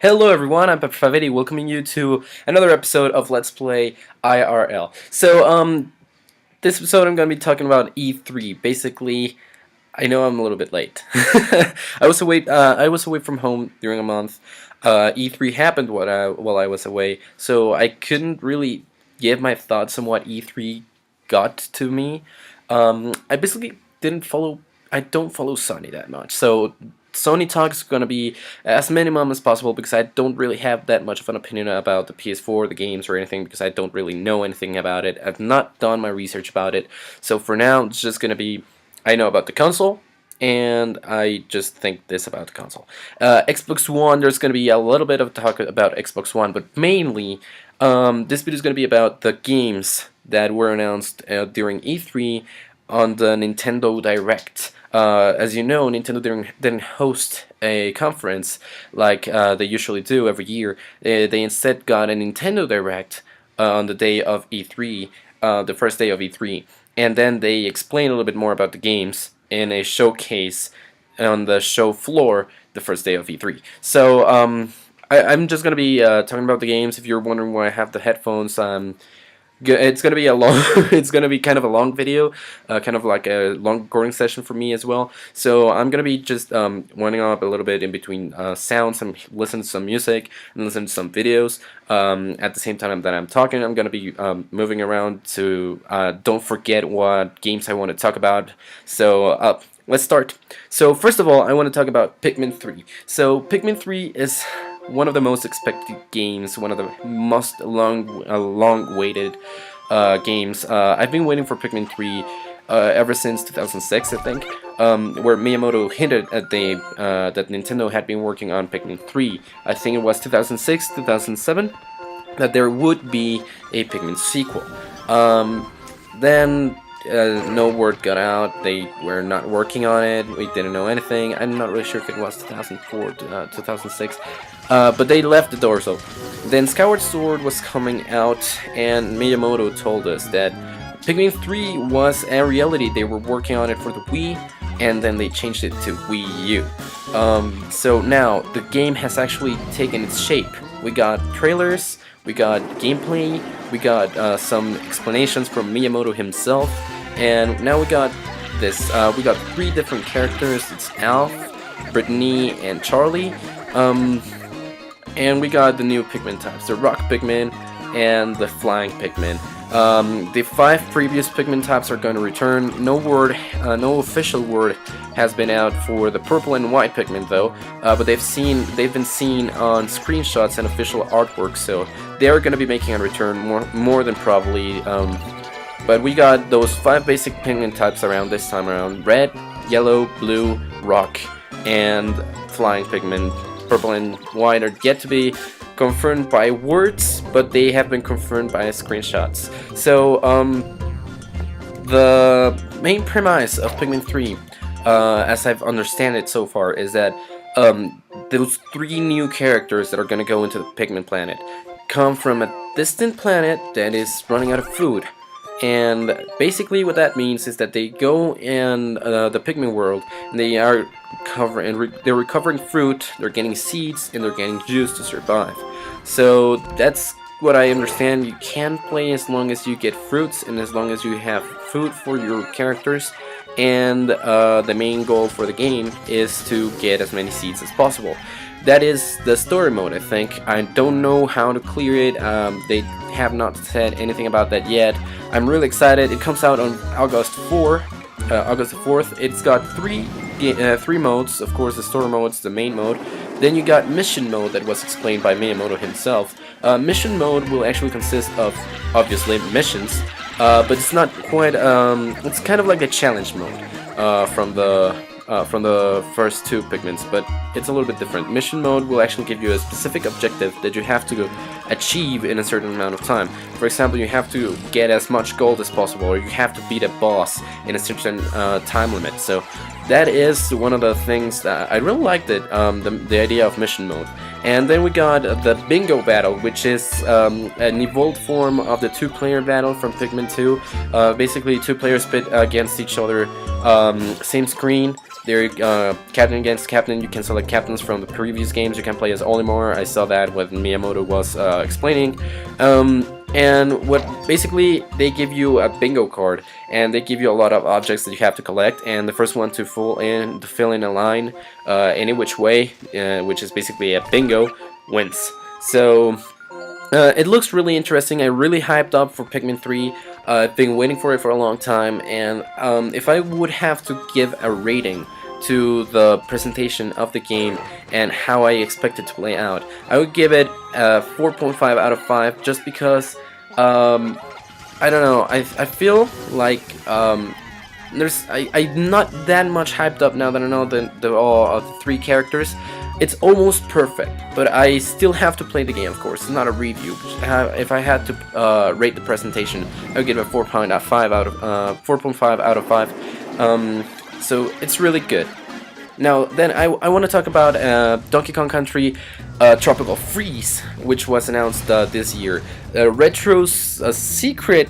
Hello everyone, I'm Pepper580, welcoming you to another episode of Let's Play IRL. This episode I'm going to be talking about E3. Basically, I know I'm a little bit late. I was away from home during a month. E3 happened while I was away, so I couldn't really give my thoughts on what E3 got to me. I basically didn't follow. I don't follow Sony that much, so Sony talk is going to be as minimum as possible because I don't really have that much of an opinion about the PS4, the games, or anything because I don't really know anything about it. I've not done my research about it, so for now it's just going to be I know about the console, and I just think this about the console. Xbox One, there's going to be a little bit of talk about Xbox One, but mainly this video is going to be about the games that were announced during E3 on the Nintendo Direct. As you know, Nintendo didn't host a conference like they usually do every year. They instead got a Nintendo Direct on the day of E3, the first day of E3, and then they explain a little bit more about the games in a showcase on the show floor the first day of E3. So I'm just gonna be talking about the games. If you're wondering why I have the headphones, it's gonna be a long. It's gonna be kind of a long video, kind of like a long recording session for me as well. So I'm gonna be just winding up a little bit in between sounds and listen to some music and listen to some videos. At the same time that I'm talking, I'm gonna be moving around to don't forget what games I want to talk about. So let's start. So first of all, I want to talk about Pikmin 3. So Pikmin 3 is one of the most expected games, one of the most long-awaited games. I've been waiting for Pikmin 3 ever since 2006, I think, where Miyamoto hinted at that Nintendo had been working on Pikmin 3. I think it was 2006, 2007, that there would be a Pikmin sequel. Then no word got out. They were not working on it. We didn't know anything. I'm not really sure if it was 2004 to 2006. But they left the doors open. Then Skyward Sword was coming out, and Miyamoto told us that Pikmin 3 was a reality. They were working on it for the Wii, and then they changed it to Wii U. So now the game has actually taken its shape. We got trailers, we got gameplay, we got some explanations from Miyamoto himself, and now we got this. We got 3 different characters. It's Alf, Brittany, and Charlie. And we got the new Pikmin types, the Rock Pikmin and the Flying Pikmin. The 5 previous Pikmin types are going to return. No no official word has been out for the Purple and White Pikmin though. But they've been seen on screenshots and official artwork, so they're going to be making a return more than probably. But we got those 5 basic Pikmin types around this time around: Red, Yellow, Blue, Rock, and Flying Pikmin. Purple and White are yet to be confirmed by words, but they have been confirmed by screenshots. So the main premise of Pikmin 3, as I've understand it so far, is that those 3 new characters that are going to go into the Pikmin planet come from a distant planet that is running out of food. And basically what that means is that they go in the Pikmin world, and they are they're recovering fruit, they're getting seeds, and they're getting juice to survive. So that's what I understand. You can play as long as you get fruits and as long as you have food for your characters. And the main goal for the game is to get as many seeds as possible. That is the story mode, I think. I don't know how to clear it. They have not said anything about that yet. I'm really excited. It comes out on August 4th. It's got 3 modes. Of course, the story mode's the main mode. Then you got mission mode that was explained by Miyamoto himself. Mission mode will actually consist of, obviously, missions, but it's not quite. It's kind of like a challenge mode from the first 2 Pikmins, but it's a little bit different. Mission mode will actually give you a specific objective that you have to achieve in a certain amount of time. For example, you have to get as much gold as possible, or you have to beat a boss in a certain time limit. So that is one of the things that I really liked it, the idea of mission mode. And then we got the Bingo Battle, which is an evolved form of the 2-player battle from Pikmin 2. Basically, 2 players pit against each other, same screen. They're captain against captain. You can select captains from the previous games. You can play as Olimar. I saw that when Miyamoto was explaining. And what basically they give you a bingo card, and they give you a lot of objects that you have to collect. And the first one to fill in a line any which way, which is basically a bingo, wins. So it looks really interesting. I'm really hyped up for Pikmin 3. I've been waiting for it for a long time, and if I would have to give a rating to the presentation of the game and how I expect it to play out, I would give it a 4.5 out of 5, just because I don't know, I feel like I'm not that much hyped up now that I know all of the 3 characters. It's almost perfect, but I still have to play the game, of course. It's not a review. If I had to rate the presentation, I would give it a 4.5 out of 5. So it's really good. Now, then I want to talk about Donkey Kong Country Tropical Freeze, which was announced this year. Retro's secret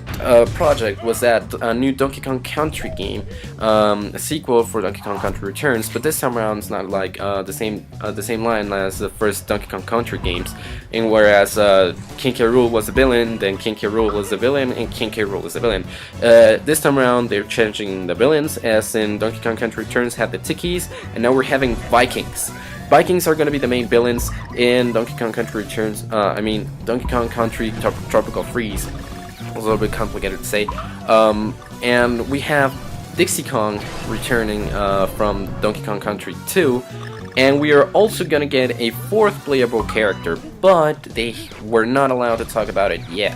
project was that a new Donkey Kong Country game, a sequel for Donkey Kong Country Returns, but this time around it's not like the same line as the first Donkey Kong Country games. And whereas King K. Rool was the villain, then King K. Rool was the villain, and King K. Rool is the villain. This time around they're changing the villains, as in Donkey Kong Country Returns had the Tikis, and now we're having Vikings. Vikings are going to be the main villains in Donkey Kong Country Returns. Donkey Kong Country Tropical Freeze. It was a little bit complicated to say. And we have Dixie Kong returning from Donkey Kong Country 2. And we are also going to get a 4th playable character, but they were not allowed to talk about it yet.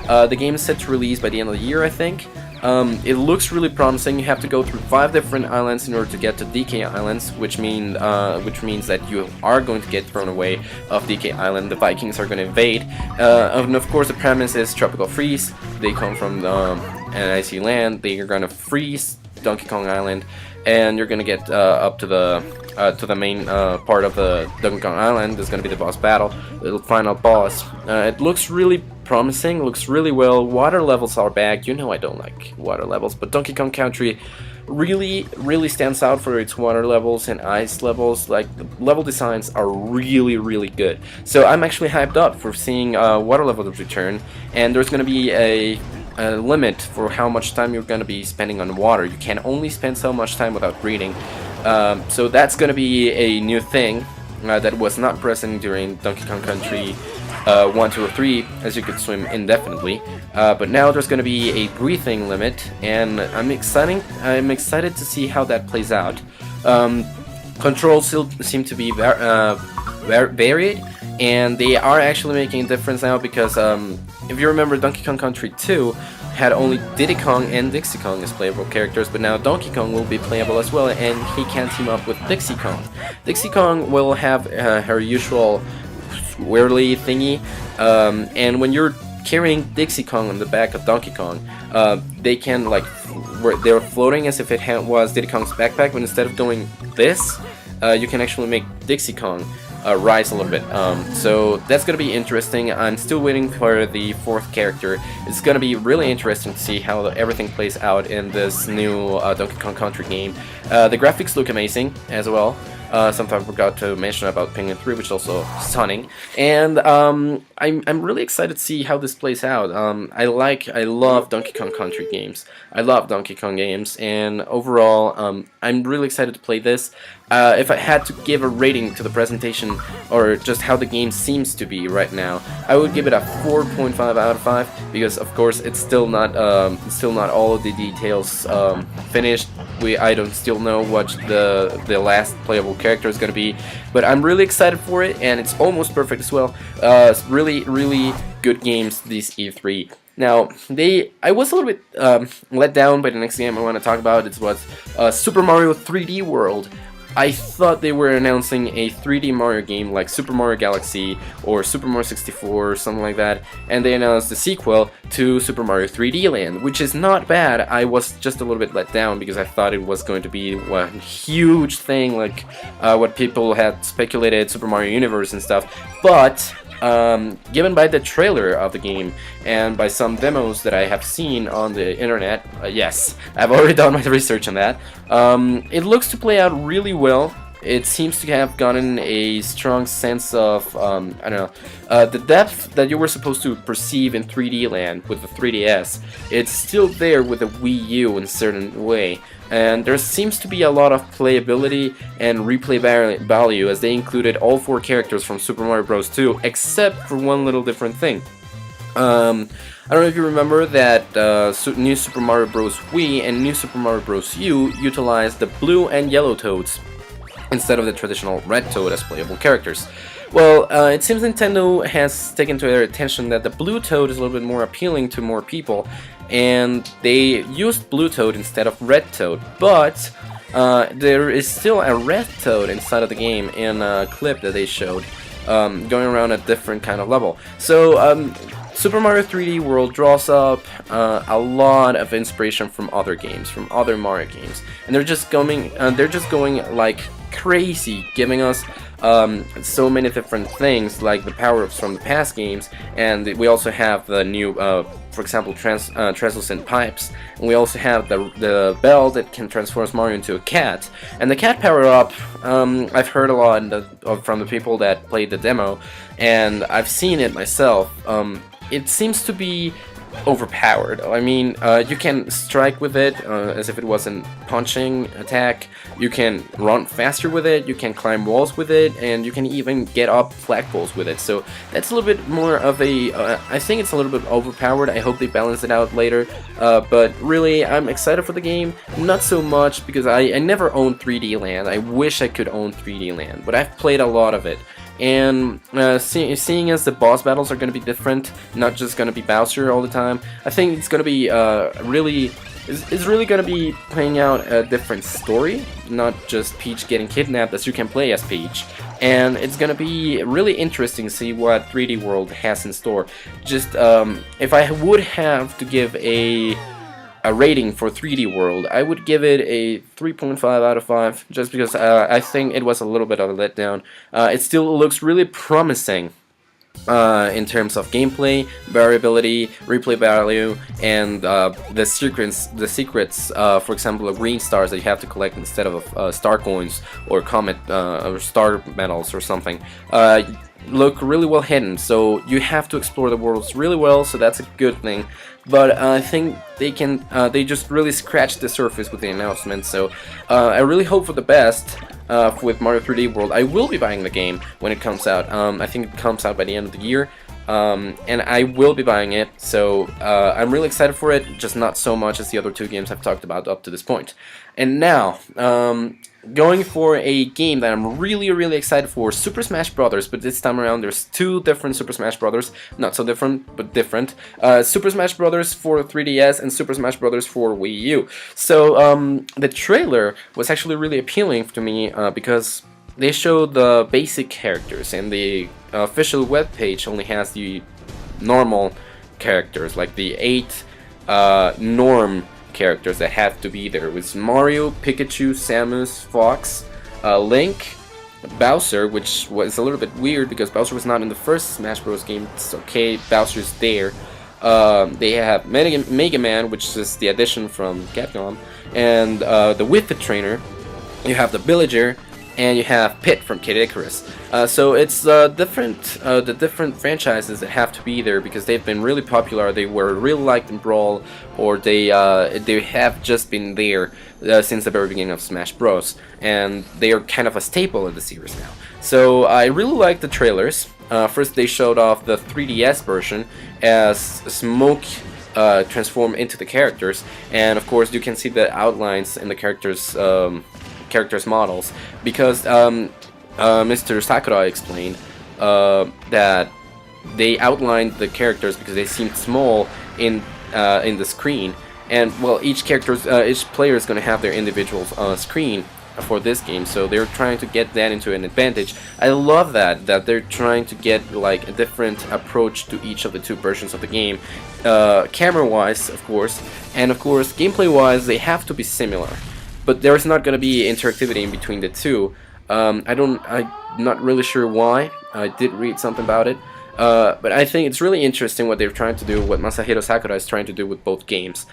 The game is set to release by the end of the year, I think. It looks really promising. You have to go through 5 different islands in order to get to DK Islands, which means that you are going to get thrown away off DK Island. The Vikings are going to invade, and of course the premise is Tropical Freeze. They come from an icy land. They are going to freeze Donkey Kong Island, and you're going to get up to the main part of the Donkey Kong Island. There's going to be the boss battle, the final boss. It looks really promising, looks really well. Water levels are back. You know I don't like water levels, but Donkey Kong Country really stands out for its water levels and ice levels. Like, the level designs are really good. So I'm actually hyped up for seeing water levels return, and there's going to be a limit for how much time you're going to be spending on water. You can only spend so much time without breathing. So that's going to be a new thing that was not present during Donkey Kong Country 1, 2, or 3, as you could swim indefinitely. But now there's going to be a breathing limit, and I'm excited to see how that plays out. Controls still seem to be varied, and they are actually making a difference now, because if you remember, Donkey Kong Country 2 had only Diddy Kong and Dixie Kong as playable characters, but now Donkey Kong will be playable as well, and he can team up with Dixie Kong. Dixie Kong will have her usual swirly thingy, and when you're carrying Dixie Kong on the back of Donkey Kong, they can, like, they're floating as if it was Diddy Kong's backpack, but instead of doing this, you can actually make Dixie Kong rise a little bit. So that's going to be interesting. I'm still waiting for the 4th character. It's going to be really interesting to see how everything plays out in this new Donkey Kong Country game. The graphics look amazing as well. Something I forgot to mention about Pikmin 3, which is also stunning. And I'm really excited to see how this plays out. I love Donkey Kong Country games. I love Donkey Kong games, and overall, I'm really excited to play this. If I had to give a rating to the presentation, or just how the game seems to be right now, I would give it a 4.5 out of 5, because of course it's still not all of the details finished. I don't still know what the last playable character is going to be, but I'm really excited for it, and it's almost perfect as well. Really good games this E3. Now, I was a little bit let down by the next game I want to talk about. It was Super Mario 3D World. I thought they were announcing a 3D Mario game like Super Mario Galaxy or Super Mario 64 or something like that, and they announced the sequel to Super Mario 3D Land, which is not bad. I was just a little bit let down because I thought it was going to be one huge thing like what people had speculated, Super Mario Universe and stuff, but given by the trailer of the game and by some demos that I have seen on the internet. Yes, I've already done my research on that. It looks to play out really well. It seems to have gotten a strong sense of, I don't know, the depth that you were supposed to perceive in 3D land with the 3DS. It's still there with the Wii U in a certain way. And there seems to be a lot of playability and replay value, as they included all 4 characters from Super Mario Bros. 2, except for one little different thing. I don't know if you remember that New Super Mario Bros. Wii and New Super Mario Bros. U utilized the blue and yellow Toads instead of the traditional red Toad as playable characters. Well, it seems Nintendo has taken to their attention that the blue Toad is a little bit more appealing to more people, and they used blue Toad instead of red Toad, but there is still a red Toad inside of the game in a clip that they showed, going around a different kind of level. So Super Mario 3D World draws up a lot of inspiration from other games, from other Mario games, and they're just going like crazy, giving us so many different things, like the power-ups from the past games, and we also have the new, for example, translucent pipes, and we also have the bell that can transform Mario into a cat. And the cat power-up, I've heard a lot from the people that played the demo, and I've seen it myself. It seems to be overpowered. I mean, you can strike with it as if it was a punching attack. You can run faster with it, you can climb walls with it, and you can even get up flagpoles with it. So that's a little bit more of a, I think it's a little bit overpowered. I hope they balance it out later. But really, I'm excited for the game. Not so much because I never owned 3D Land. I wish I could own 3D Land, but I've played a lot of it. And seeing as the boss battles are going to be different, not just going to be Bowser all the time, I think it's going to be it's really going to be playing out a different story, not just Peach getting kidnapped, as you can play as Peach. And it's going to be really interesting to see what 3D World has in store. Just if I would have to give a rating for 3D World, I would give it a 3.5 out of 5, just because I think it was a little bit of a letdown. It still looks really promising in terms of gameplay, variability, replay value, and the secrets, for example, of green stars that you have to collect instead of star coins or comet or star medals or something. Look really well hidden, so you have to explore the worlds really well, so that's a good thing. But I think they just really scratched the surface with the announcement, so I really hope for the best with Mario 3D World. I will be buying the game when it comes out. I think it comes out by the end of the year, and I will be buying it, so I'm really excited for it, just not so much as the other 2 games I've talked about up to this point. And now, going for a game that I'm really excited for, Super Smash Bros. But this time around there's 2 different Super Smash Bros. Not so different, but different. Super Smash Bros. For 3DS and Super Smash Bros. For Wii U. So the trailer was actually really appealing to me because they showed the basic characters, and the official webpage only has the normal characters, like the 8 norm characters that have to be there, with Mario, Pikachu, Samus, Fox, Link, Bowser, which was a little bit weird because Bowser was not in the first Smash Bros. Game. It's okay, Bowser's there. They have Mega Man, which is the addition from Capcom, and the With the Trainer. You have the Villager, and you have Pit from Kid Icarus. So it's the different franchises that have to be there because they've been really popular. They were really liked in Brawl, or they have just been there since the very beginning of Smash Bros. And they are kind of a staple of the series now. So I really like the trailers. First they showed off the 3DS version as Smoke transformed into the characters, and of course you can see the outlines in the characters models, because Mr. Sakurai explained that they outlined the characters because they seemed small in the screen, and well, each player is going to have their individual screen for this game, so they're trying to get that into an advantage. I love that they're trying to get like a different approach to each of the 2 versions of the game, camera-wise, of course, and of course gameplay-wise they have to be similar. But there's not going to be interactivity in between the 2. I'm not really sure why. I did read something about it. But I think it's really interesting what they're trying to do, what Masahiro Sakura is trying to do with both games.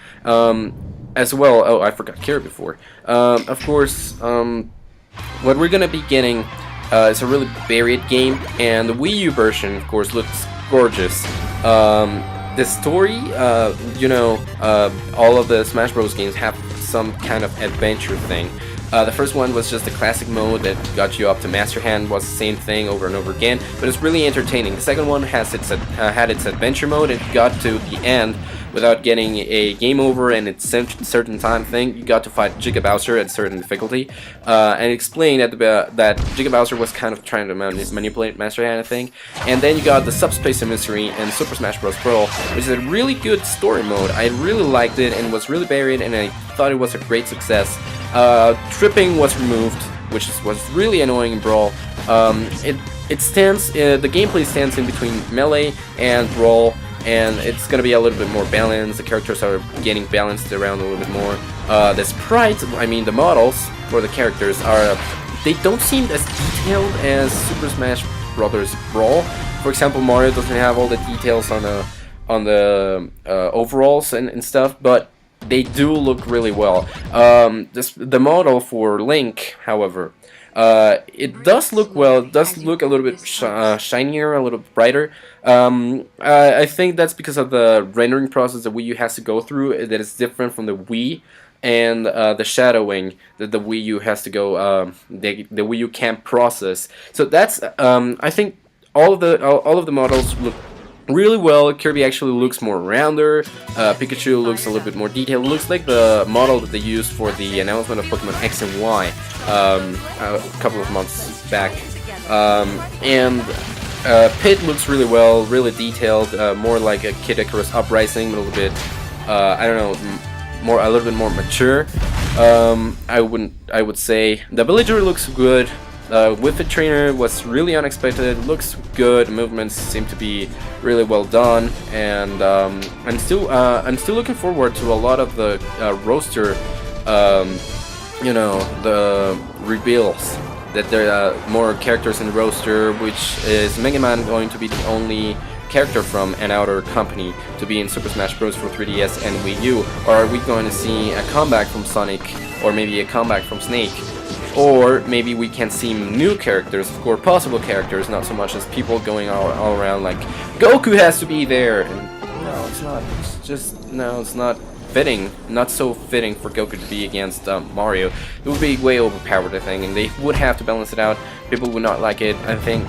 As well, oh, I forgot Kira before. Of course, what we're gonna be getting is a really varied game, and the Wii U version, of course, looks gorgeous. The story, all of the Smash Bros. Games have some kind of adventure thing. The first one was just a classic mode that got you up to Master Hand, was the same thing over and over again, but it's really entertaining. The second one has had its adventure mode. It got to the end without getting a game over and its certain time thing. You got to fight Giga Bowser at certain difficulty, and explained that Giga Bowser was kind of trying to manipulate Master Hand, I think. And then you got the Subspace Emissary and Super Smash Bros. Brawl, which is a really good story mode. I really liked it and was really varied, and I thought it was a great success. Tripping was removed, which was really annoying in Brawl. It stands, the gameplay stands in between Melee and Brawl, and it's gonna be a little bit more balanced. The characters are getting balanced around a little bit more. The sprites, I mean the models for the characters they don't seem as detailed as Super Smash Bros. Brawl. For example, Mario doesn't have all the details on the overalls and stuff, but they do look really well. The model for Link, however, it does look well. It does look a little bit shinier, a little bit brighter. I think that's because of the rendering process the Wii U has to go through. That is different from the Wii, and the shadowing that the Wii U has to go. The Wii U can't process. So that's I think all of the models look really well. Kirby actually looks more rounder. Pikachu looks a little bit more detailed. It looks like the model that they used for the announcement of Pokemon X and Y a couple of months back. Pit looks really well, really detailed, more like a Kid Icarus Uprising, a little bit, I don't know, a little bit more mature. I would say the Villager looks good. With the trainer was really unexpected. Looks good. Movements seem to be really well done, and I'm still looking forward to a lot of the roster. The reveals that there are more characters in the roster, which is Mega Man going to be the only character from an outer company to be in Super Smash Bros. For 3DS and Wii U, or are we going to see a comeback from Sonic, or maybe a comeback from Snake? Or maybe we can see new characters, of course, possible characters, not so much as people going all around like, Goku has to be there! And no, it's not. It's just, no, it's not fitting. Not so fitting for Goku to be against Mario. It would be way overpowered, I think, and they would have to balance it out. People would not like it, I think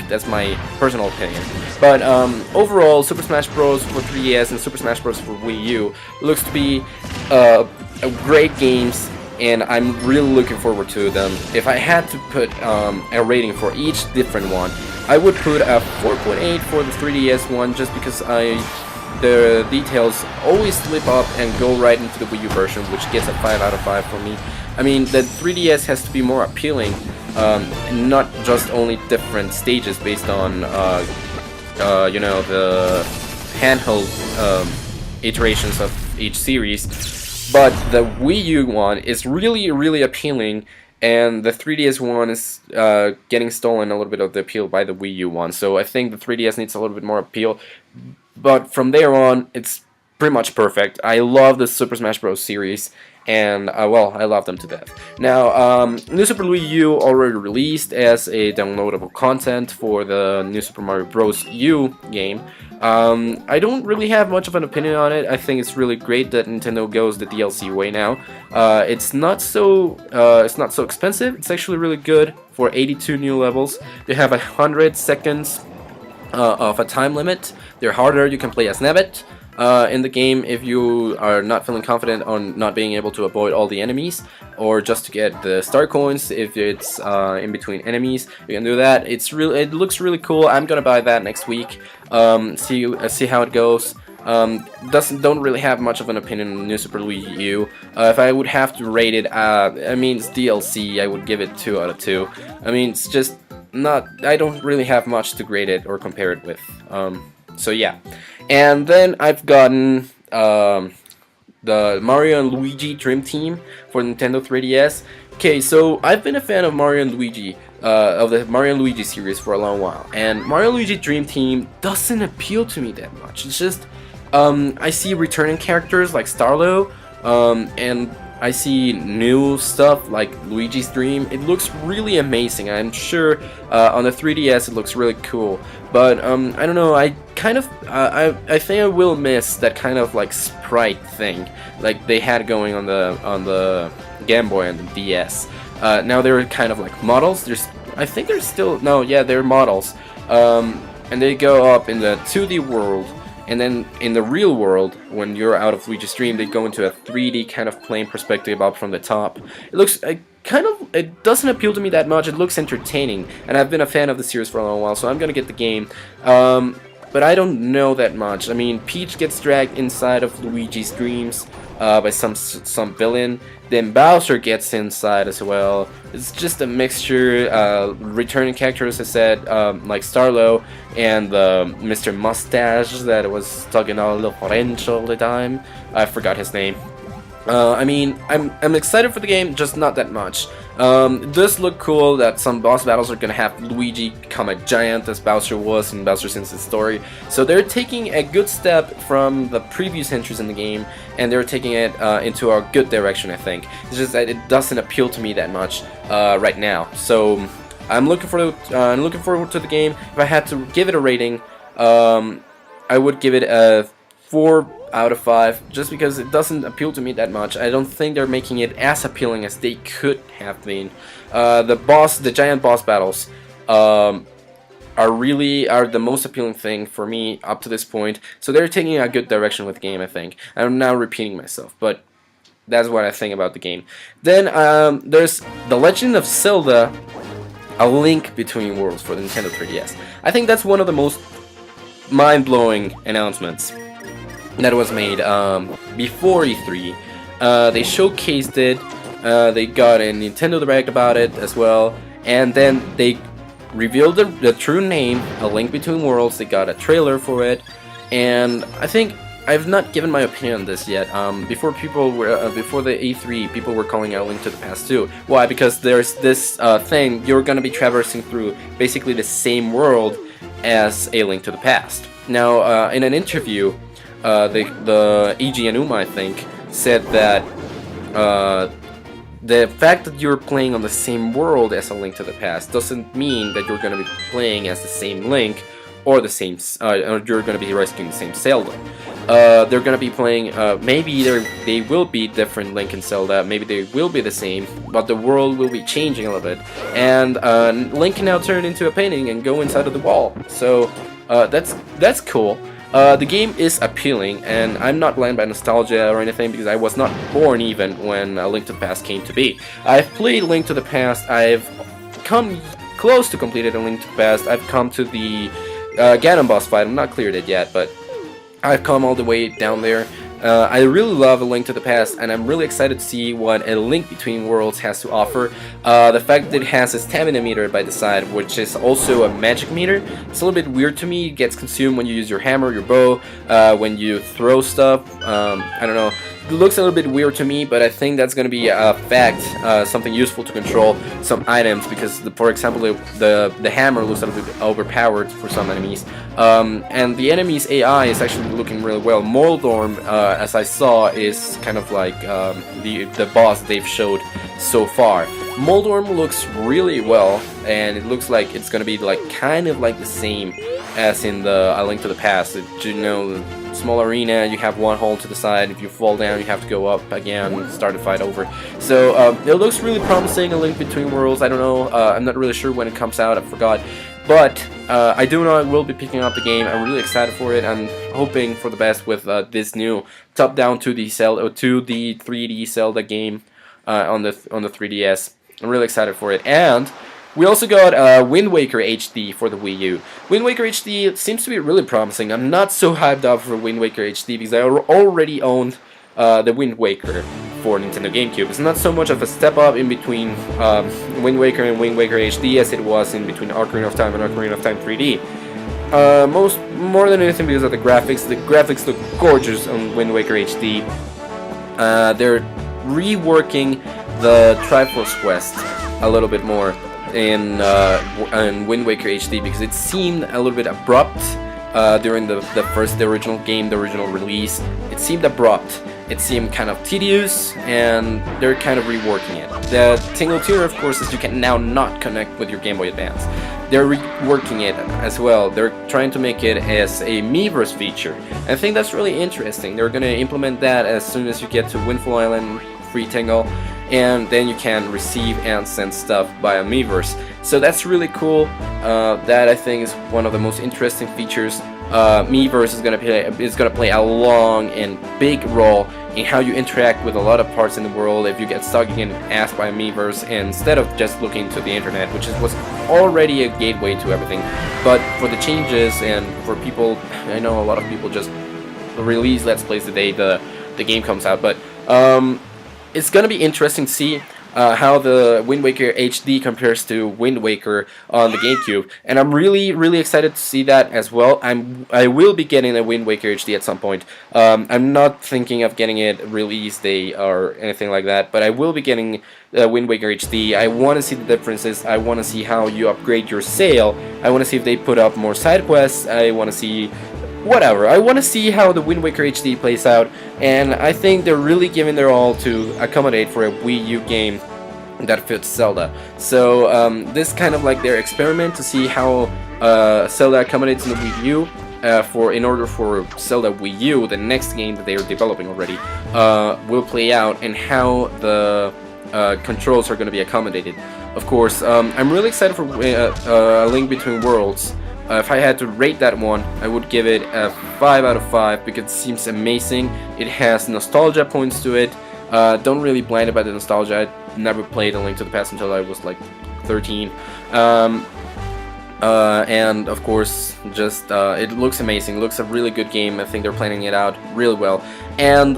that's my personal opinion. But overall, Super Smash Bros. For 3DS and Super Smash Bros. For Wii U looks to be great games, and I'm really looking forward to them. If I had to put a rating for each different one, I would put a 4.8 for the 3DS one, just because the details always slip up and go right into the Wii U version, which gets a 5 out of 5 for me. I mean, the 3DS has to be more appealing, not just only different stages based on the handheld iterations of each series. But the Wii U one is really appealing, and the 3DS one is getting stolen a little bit of the appeal by the Wii U one. So I think the 3DS needs a little bit more appeal. But from there on, it's pretty much perfect. I love the Super Smash Bros. Series, and well, I love them to death. Now, New Super Wii U already released as a downloadable content for the New Super Mario Bros. U game. I don't really have much of an opinion on it. I think it's really great that Nintendo goes the DLC way now. It's not so expensive. It's actually really good for 82 new levels. They have 100 seconds of a time limit. They're harder. You can play as Nabbit in the game if you are not feeling confident on not being able to avoid all the enemies, or just to get the star coins if it's in between enemies. You can do that. It looks really cool. I'm gonna buy that next week. See how it goes. Don't really have much of an opinion on New Super Wii U. If I would have to rate it, I mean, it's DLC. I would give it 2 out of 2. I mean, it's just not. I don't really have much to grade it or compare it with. So yeah. And then I've gotten the Mario and Luigi Dream Team for Nintendo 3DS. Okay, so I've been a fan of Mario and Luigi of the Mario and Luigi series for a long while, and Mario and Luigi Dream Team doesn't appeal to me that much. It's just I see returning characters like Starlo, and I see new stuff like Luigi's Dream. It looks really amazing. I'm sure on the 3DS it looks really cool, but I don't know. I kind of I think I will miss that kind of like sprite thing like they had going on the Game Boy and the DS. Now they're kind of like models. I think they're still they're models, and they go up in the 2D world. And then in the real world, when you're out of Luigi's Dream, they go into a 3D kind of plane perspective up from the top. It looks it doesn't appeal to me that much. It looks entertaining, and I've been a fan of the series for a long while, so I'm gonna get the game. But I don't know that much. I mean, Peach gets dragged inside of Luigi's dreams by some villain. Then Bowser gets inside as well. It's just a mixture. Returning characters, as I said, like Starlo and Mr. Mustache that was talking all the French all the time. I forgot his name. I mean, I'm excited for the game, just not that much. It does look cool that some boss battles are gonna have Luigi become a giant as Bowser was in Bowser's Inside Story. So they're taking a good step from the previous entries in the game, and they're taking it into a good direction, I think. It's just that it doesn't appeal to me that much right now. So I'm looking forward to the game. If I had to give it a rating, I would give it a 4 out of 5, just because it doesn't appeal to me that much. I don't think they're making it as appealing as they could have been. The giant boss battles are the most appealing thing for me up to this point. So they're taking a good direction with the game, I think. I'm now repeating myself, but that's what I think about the game. Then there's The Legend of Zelda: A Link Between Worlds for the Nintendo 3DS. I think that's one of the most mind-blowing announcements that was made before E3. They showcased it, they got a Nintendo Direct about it as well, and then they revealed the true name, A Link Between Worlds. They got a trailer for it, and I think I've not given my opinion on this yet. Before the E3, people were calling it A Link to the Past too. Why? Because there's this thing, you're gonna be traversing through basically the same world as A Link to the Past. Now, in an interview, the E.G. Anuma, I think, said that the fact that you're playing on the same world as A Link to the Past doesn't mean that you're going to be playing as the same Link or the same, or you're going to be rescuing the same Zelda. They're going to be playing, maybe they will be different Link and Zelda, maybe they will be the same, but the world will be changing a little bit. And Link can now turn into a painting and go inside of the wall. So that's cool. The game is appealing, and I'm not blinded by nostalgia or anything, because I was not born even when Link to the Past came to be. I've played Link to the Past, I've come close to completing A Link to the Past, I've come to the Ganon boss fight. I'm not cleared it yet, but I've come all the way down there. I really love A Link to the Past, and I'm really excited to see what A Link Between Worlds has to offer. The fact that it has a stamina meter by the side, which is also a magic meter, it's a little bit weird to me. It gets consumed when you use your hammer, your bow, when you throw stuff. I don't know. It looks a little bit weird to me, but I think that's going to be a fact, something useful to control some items, because, for example, the hammer looks a little bit overpowered for some enemies, and the enemy's AI is actually looking really well. Moldorm, as I saw, is kind of like the boss they've showed so far. Moldorm looks really well, and it looks like it's going to be like kind of like the same as in the A Link to the Past. You know, small arena, you have one hole to the side. If you fall down, you have to go up again and start the fight over. So it looks really promising, A Link Between Worlds. I don't know, I'm not really sure when it comes out, I forgot. But I do know I will be picking up the game. I'm really excited for it. I'm hoping for the best with this new top-down 2D 3D Zelda game on the 3DS. I'm really excited for it. And we also got Wind Waker HD for the Wii U. Wind Waker HD seems to be really promising. I'm not so hyped up for Wind Waker HD because I already owned the Wind Waker for Nintendo GameCube. It's not so much of a step up in between Wind Waker and Wind Waker HD as it was in between Ocarina of Time and Ocarina of Time 3D. More than anything because of the graphics. The graphics look gorgeous on Wind Waker HD. They're reworking the Triforce Quest a little bit more. in Wind Waker HD, because it seemed a little bit abrupt during the original game, the original release. It seemed abrupt. It seemed kind of tedious, and they're kind of reworking it. The tingle tuner, of course, is you can now not connect with your Game Boy Advance. They're reworking it as well. They're trying to make it as a Miiverse feature. I think that's really interesting. They're going to implement that as soon as you get to Windfall Island, Free Tingle, and then you can receive and send stuff via Miiverse. So that's really cool. That I think is one of the most interesting features. Miiverse is gonna play a long and big role in how you interact with a lot of parts in the world. If you get stuck, you can ask by Miiverse instead of just looking to the internet, which was already a gateway to everything. But for the changes and for people, I know a lot of people just release Let's Plays the day the game comes out, but it's gonna be interesting to see how the Wind Waker HD compares to Wind Waker on the GameCube, and I'm really excited to see that as well. I will be getting a Wind Waker HD at some point. I'm not thinking of getting it release day or anything like that, but I will be getting Wind Waker HD. I want to see the differences. I want to see how you upgrade your sail. I want to see if they put up more side quests. I want to see whatever. I want to see how the Wind Waker HD plays out, and I think they're really giving their all to accommodate for a Wii U game that fits Zelda. So this kind of like their experiment to see how Zelda accommodates in the Wii U. In order for Zelda Wii U, the next game that they are developing already, will play out, and how the controls are going to be accommodated. Of course, I'm really excited for A Link Between Worlds. If I had to rate that one, I would give it a 5 out of 5 because it seems amazing. It has nostalgia points to it. Don't really blinded by the nostalgia. I never played A Link to the Past until I was like 13. And of course, just it looks amazing. It looks a really good game. I think they're planning it out really well. And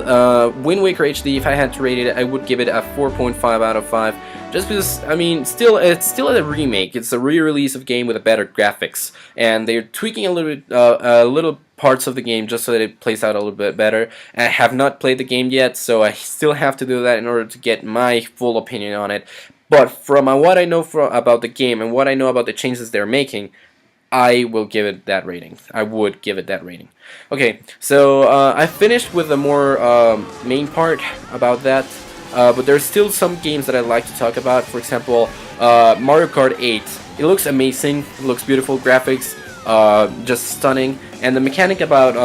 Wind Waker HD, if I had to rate it, I would give it a 4.5 out of 5. Just because, I mean, it's still a remake. It's a re-release of game with a better graphics, and they're tweaking a little parts of the game just so that it plays out a little bit better. I have not played the game yet, so I still have to do that in order to get my full opinion on it. But from what I know about the game and what I know about the changes they're making, I will give it that rating. I would give it that rating. Okay, so I finished with the more main part about that. But there's still some games that I'd like to talk about. For example, Mario Kart 8. It looks amazing. It looks beautiful. Graphics, just stunning. And the mechanic about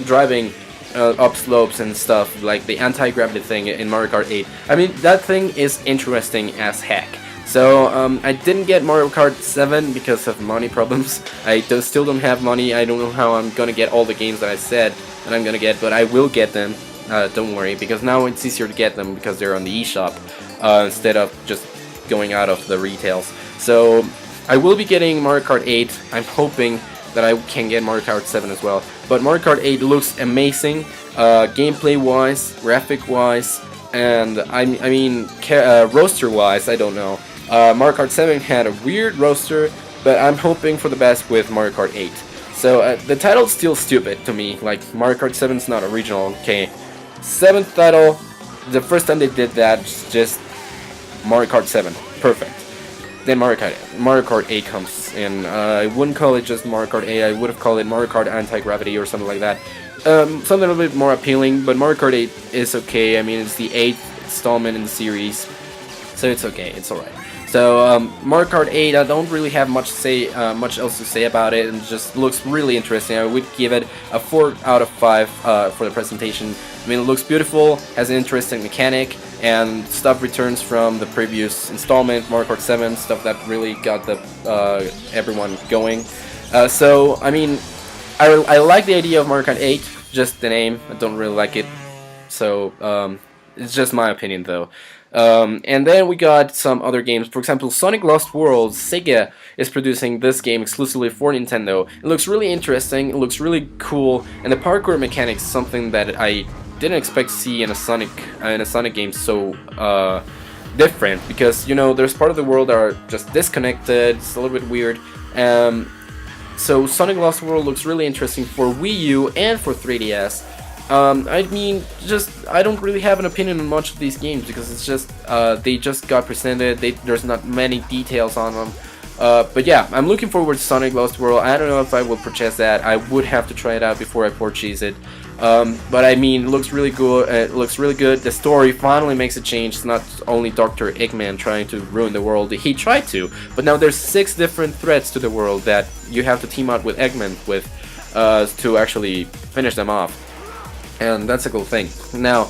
driving up slopes and stuff, like the anti-gravity thing in Mario Kart 8. I mean, that thing is interesting as heck. So I didn't get Mario Kart 7 because of money problems. I still don't have money. I don't know how I'm gonna get all the games that I said that I'm gonna get, but I will get them. Don't worry, because now it's easier to get them because they're on the eShop instead of just going out of the retails. So I will be getting Mario Kart 8. I'm hoping that I can get Mario Kart 7 as well. But Mario Kart 8 looks amazing, gameplay-wise, graphic-wise, and I mean roster-wise, I don't know. Mario Kart 7 had a weird roster, but I'm hoping for the best with Mario Kart 8. So the title's still stupid to me. Like, Mario Kart 7's not original. Okay. 7th title, the first time they did that, just Mario Kart 7, perfect. Then Mario Kart 8 comes in. I wouldn't call it just Mario Kart 8, I would have called it Mario Kart Anti-Gravity or something like that. Something a little bit more appealing, but Mario Kart 8 is okay. I mean, it's the 8th installment in the series, so it's okay, it's alright. So Mario Kart 8, I don't really have much else to say about it. It just looks really interesting. I would give it a 4 out of 5 for the presentation. I mean, it looks beautiful, has an interesting mechanic, and stuff returns from the previous installment, Mario Kart 7, stuff that really got everyone going. So, I mean, I like the idea of Mario Kart 8, just the name. I don't really like it. So, it's just my opinion, though. And then we got some other games. For example, Sonic Lost Worlds. Sega is producing this game exclusively for Nintendo. It looks really interesting, it looks really cool, and the parkour mechanics is something that I didn't expect to see in a Sonic game so different, because, you know, there's part of the world that are just disconnected. It's a little bit weird. So Sonic Lost World looks really interesting for Wii U and for 3DS. I mean, just I don't really have an opinion on much of these games because it's just they just got presented. There's not many details on them. But yeah, I'm looking forward to Sonic Lost World. I don't know if I will purchase that. I would have to try it out before I purchase it. But I mean, it looks really good. It looks really good. The story finally makes a change. It's not only Dr. Eggman trying to ruin the world. He tried to, but now there's 6 different threats to the world that you have to team up with Eggman with to actually finish them off. And that's a cool thing. Now,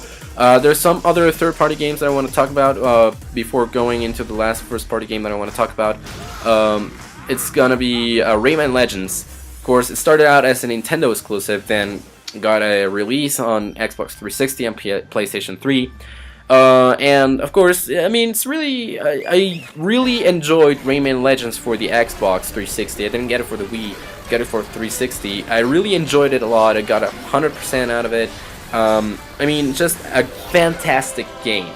there's some other third-party games that I want to talk about before going into the last first-party game that I want to talk about. It's gonna be Rayman Legends. Of course, it started out as a Nintendo exclusive, then got a release on Xbox 360 and PlayStation 3. And of course, I mean, it's really I really enjoyed Rayman Legends for the Xbox 360. I didn't get it for the Wii, got it for 360. I really enjoyed it a lot. I got 100% out of it. I mean, just a fantastic game.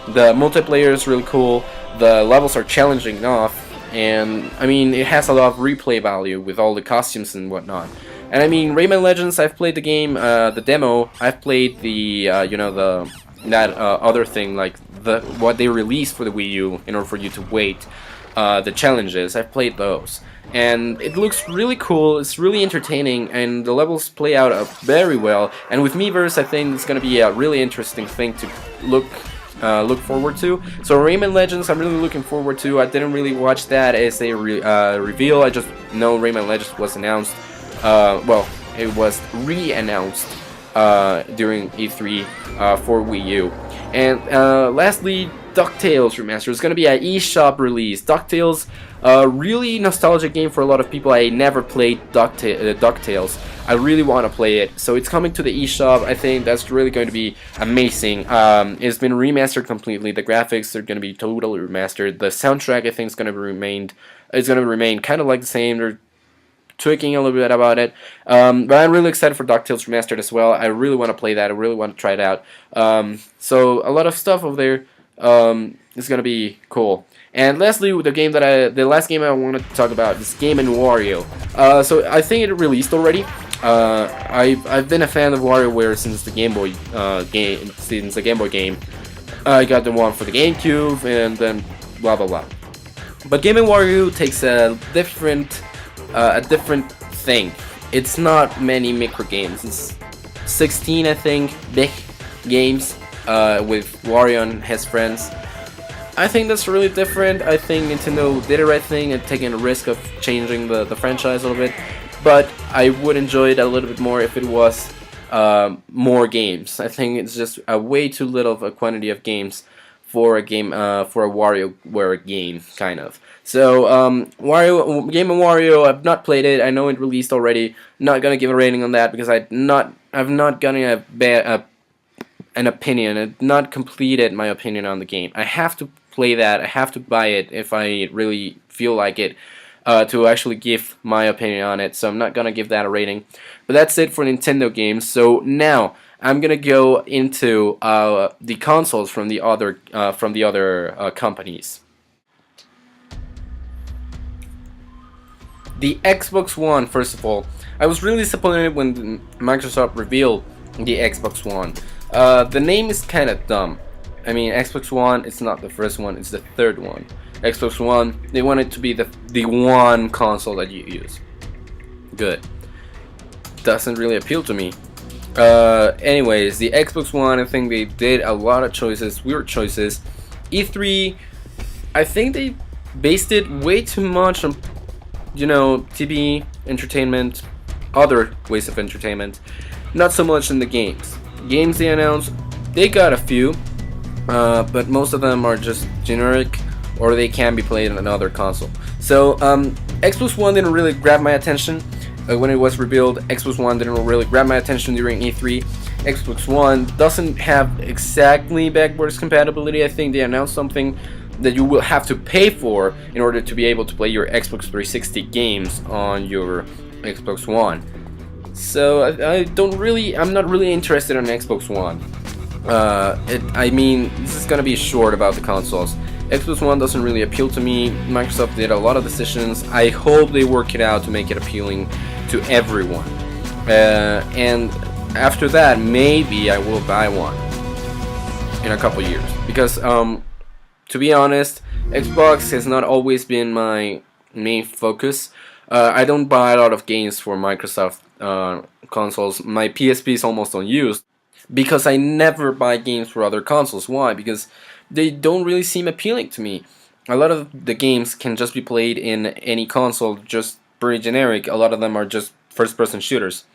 The multiplayer is really cool. The levels are challenging enough, and I mean, it has a lot of replay value with all the costumes and whatnot. And I mean, Rayman Legends, I've played the game, the demo. I've played the you know, that other thing, like what they released for the Wii U in order for you to wait, the challenges. I've played those, and it looks really cool. It's really entertaining, and the levels play out very well. And with Miiverse, I think it's gonna be a really interesting thing to look forward to. So Rayman Legends, I'm really looking forward to. I didn't really watch that as a reveal. I just know Rayman Legends was announced. Well, it was re-announced during E3 for Wii U. And lastly, DuckTales Remastered. It's going to be an eShop release. DuckTales, really nostalgic game for a lot of people. I never played DuckTales. I really want to play it. So it's coming to the eShop. I think that's really going to be amazing. It's been remastered completely. The graphics are going to be totally remastered. The soundtrack, I think, is going to remain kind of like the same. They're tweaking a little bit about it, but I'm really excited for DuckTales Remastered as well. I really want to play that. I really want to try it out. So a lot of stuff over there is gonna be cool. And lastly, the last game I wanted to talk about is Game & Wario. So I think it released already. I've been a fan of WarioWare since the Game Boy game. I got the one for the GameCube, and then blah blah blah. But Game & Wario takes a different thing. It's not many micro games. It's 16, I think, big games with Wario and his friends. I think that's really different. I think Nintendo did the right thing and taking a risk of changing the franchise a little bit. But I would enjoy it a little bit more if it was more games. I think it's just a way too little of a quantity of games for a game, for a WarioWare game, kind of. So, Game & Wario, I've not played it. I know it released already. Not gonna give a rating on that because I've not gotten an opinion. I've not completed my opinion on the game. I have to play that. I have to buy it if I really feel like it to actually give my opinion on it. So I'm not gonna give that a rating. But that's it for Nintendo games. So now I'm gonna go into the consoles from the other companies. The Xbox One, first of all. I was really disappointed when Microsoft revealed the Xbox One. The name is kind of dumb. I mean, Xbox One, it's not the first one, it's the third one. Xbox One, they want it to be the one console that you use. Good. Doesn't really appeal to me. Anyways, the Xbox One, I think they did a lot of choices, weird choices. E3, I think they based it way too much on, you know, TV, entertainment, other ways of entertainment, not so much in the games. Games they announced, they got a few, but most of them are just generic, or they can be played on another console. So, Xbox One didn't really grab my attention when it was revealed. Xbox One didn't really grab my attention during E3. Xbox One doesn't have exactly backwards compatibility. I think they announced something that you will have to pay for in order to be able to play your Xbox 360 games on your Xbox One. So I'm not really interested in Xbox One. I mean, this is gonna be short about the consoles. Xbox One doesn't really appeal to me. Microsoft did a lot of decisions. I hope they work it out to make it appealing to everyone. And after that, maybe I will buy one in a couple years. Because, to be honest, Xbox has not always been my main focus. I don't buy a lot of games for Microsoft consoles. My PSP is almost unused because I never buy games for other consoles. Why? Because they don't really seem appealing to me. A lot of the games can just be played in any console, just pretty generic. A lot of them are just first-person shooters.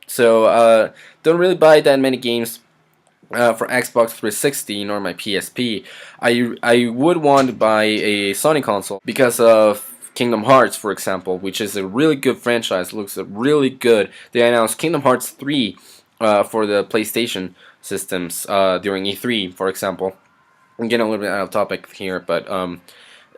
So, don't really buy that many games for Xbox 360 nor my PSP. I would want to buy a Sony console because of Kingdom Hearts, for example, which is a really good franchise. Looks really good. They announced Kingdom Hearts 3 for the PlayStation systems during E3, for example. I'm getting a little bit out of topic here, but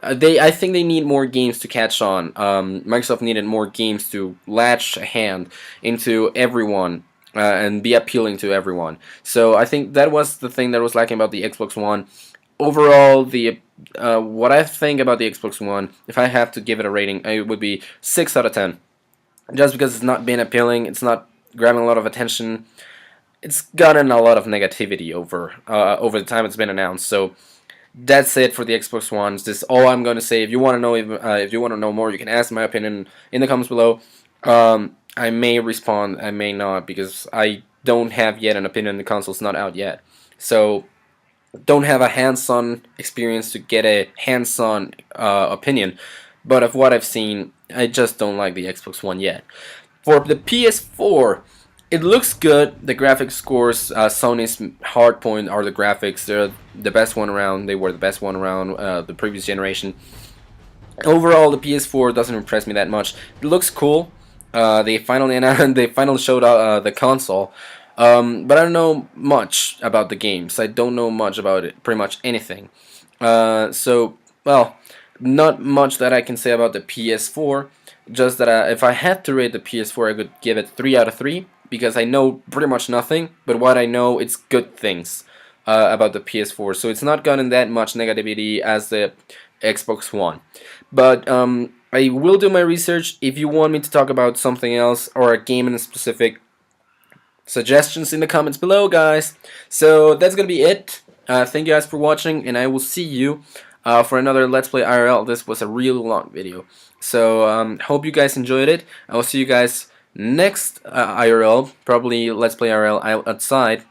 I think they need more games to catch on. Microsoft needed more games to latch a hand into everyone and be appealing to everyone. So I think that was the thing that was lacking about the Xbox One. Overall, what I think about the Xbox One, if I have to give it a rating, it would be 6 out of 10. Just because it's not been appealing, it's not grabbing a lot of attention. It's gotten a lot of negativity over the time it's been announced. So that's it for the Xbox One. This is all I'm going to say. If you want to know, if you want to know more, you can ask my opinion in the comments below. I may respond, I may not, because I don't have yet an opinion. The console's not out yet, so don't have a hands-on experience to get a hands-on opinion. But of what I've seen, I just don't like the Xbox One yet. For the PS4, it looks good. The graphics scores, Sony's hard point are the graphics. They're the best one around. They were the best one around the previous generation. Overall, the PS4 doesn't impress me that much. It looks cool. They finally showed the console. But I don't know much about the games. I don't know much about it, pretty much anything. So, well, not much that I can say about the PS4. Just that if I had to rate the PS4, I could give it 3 out of 3. Because I know pretty much nothing, but what I know, it's good things about the PS4. So it's not gotten that much negativity as the Xbox One. But I will do my research. If you want me to talk about something else or a game in specific, suggestions in the comments below, guys. So that's gonna be it. Thank you guys for watching, and I will see you for another Let's Play IRL. This was a really long video. So hope you guys enjoyed it. I will see you guys next IRL, probably Let's Play IRL outside.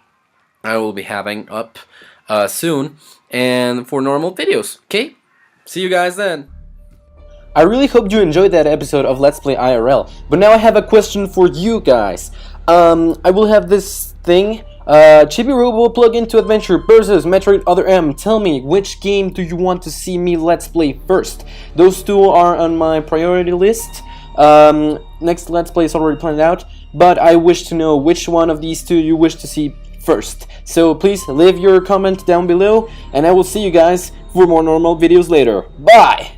I will be having up soon, and for normal videos. Okay, see you guys then. I really hope you enjoyed that episode of Let's Play IRL, but now I have a question for you guys. I will have this thing, Chibi Robo Plug into Adventure versus Metroid Other M. Tell me, which game do you want to see me Let's Play first? Those two are on my priority list. Next Let's Play is already planned out, but I wish to know which one of these two you wish to see first. So please leave your comment down below, and I will see you guys for more normal videos later. Bye!